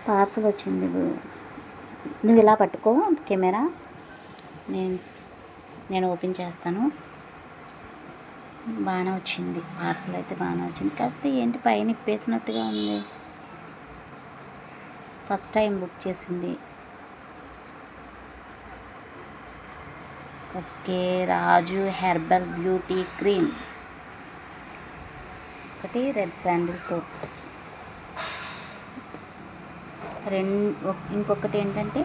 Parcel వచ్చింది. నువ్వు ఇలా పట్టుకో కెమెరా, నేను ఓపెన్ చేస్తాను. బాగానే వచ్చింది పార్సల్ అయితే, బాగానే వచ్చింది. కాకపోతే ఏంటి పైన ఇప్పేసినట్టుగా ఉంది. ఫస్ట్ టైం బుక్ చేసింది. ఓకే, రాజు హెర్బల్ బ్యూటీ క్రీమ్స్, ఒకటి రెడ్ శాండిల్ సోప్, ఇంకొకటి ఏంటంటే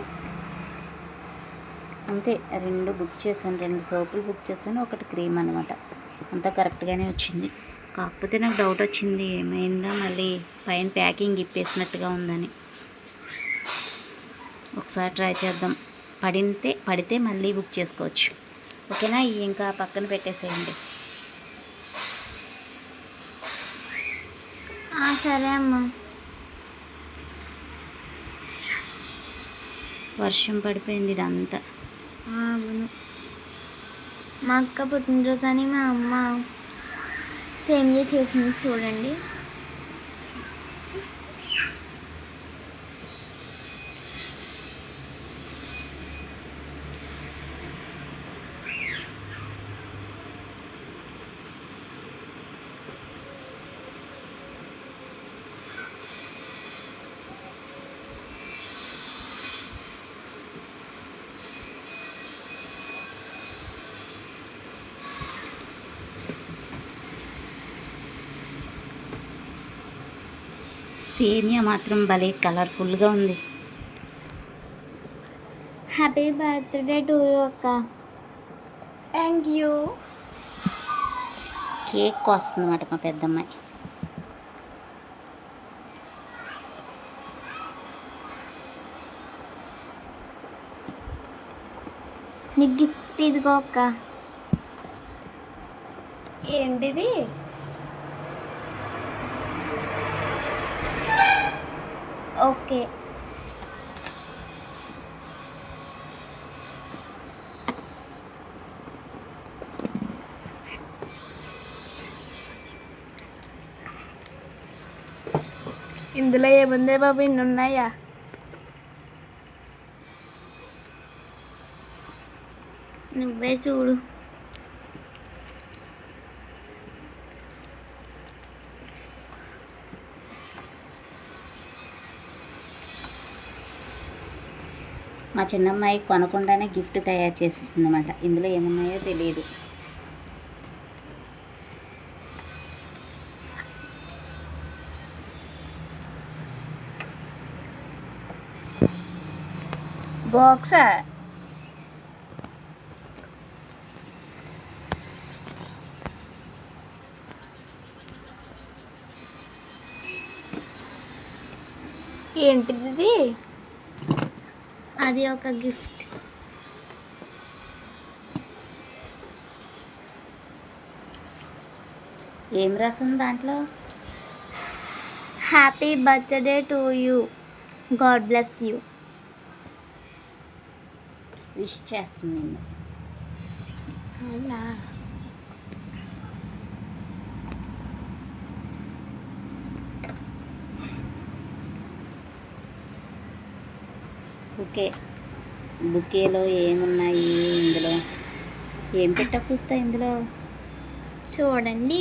అంతే, రెండు బుక్ చేశాను. 2 సోపులు బుక్ చేశాను, ఒకటి క్రీమ్ అనమాట. అంతా కరెక్ట్గానే వచ్చింది. కాకపోతే నాకు డౌట్ వచ్చింది, ఏమైందా మళ్ళీ పైన ప్యాకింగ్ ఇప్పేసినట్టుగా ఉందని. ఒకసారి ట్రై చేద్దాం, పడితే మళ్ళీ బుక్ చేసుకోవచ్చు. ఓకేనా, ఇంకా పక్కన పెట్టేసేయండి. సరే అమ్మా. వర్షం పడిపోయింది ఇదంతా. అవును, మా అక్క పుట్టినరోజు అని మా అమ్మ సేమియా చేసింది చూడండి. సేమియా మాత్రం భలే కలర్ఫుల్గా ఉంది. హ్యాపీ బర్త్డే టు యూ అక్క. Thank you. కేక్ కోస్తుందన్నమాట మా పెద్దమ్మాయి. నీ గిఫ్ట్ ఇదిగో అక్క. ఏంటిది? ఓకే, ఇందులో ఏముందే బాబు, ఇన్ని ఉన్నాయా? నువ్వే చూడు. మా చిన్నమ్మాయి కొనకుండానే గిఫ్ట్ తయారు చేసేసింది అన్నమాట. ఇందులో ఏమున్నాయో తెలియదు. బాక్సా? ఏంటిది? అది ఒక గిఫ్ట్. ఏం రాసింది దాంట్లో? Happy birthday to you, God bless you. Wish చేస్తుంది నేను. అవునా? బుకేలో ఏమున్నాయి? ఇందులో ఏం పెట్ట పూస్తా? ఇందులో చూడండి,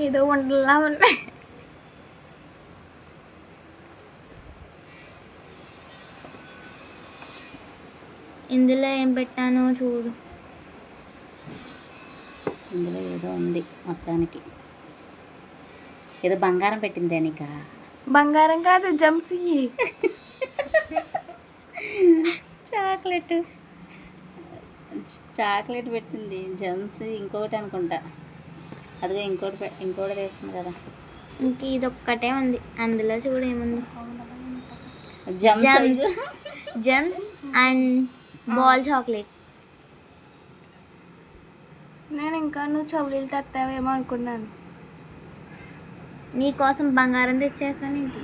ఏదో వంటలా ఉన్నాయి. ఇందులో ఏం పెట్టానో చూడు. ఇందులో ఏదో ఉంది మొత్తానికి. ఏదో బంగారం పెట్టింది దానిక. బంగారం కాదు, జంప్సీ. చాక్లెట్ పెట్టింది. జమ్స్ ఇంకొకటి అనుకుంటా. అదిగా ఇంకోటి వేస్తుంది కదా. ఇంక ఇదొక్కటే ఉంది. అందులో చూడు ఏముంది. జమ్స్ అండ్ బాల్ చాక్లెట్. నేను ఇంకా నువ్వు చౌలీలు తెస్తావేమో అనుకున్నాను. నీకోసం బంగారం తెచ్చేస్తానేంటి?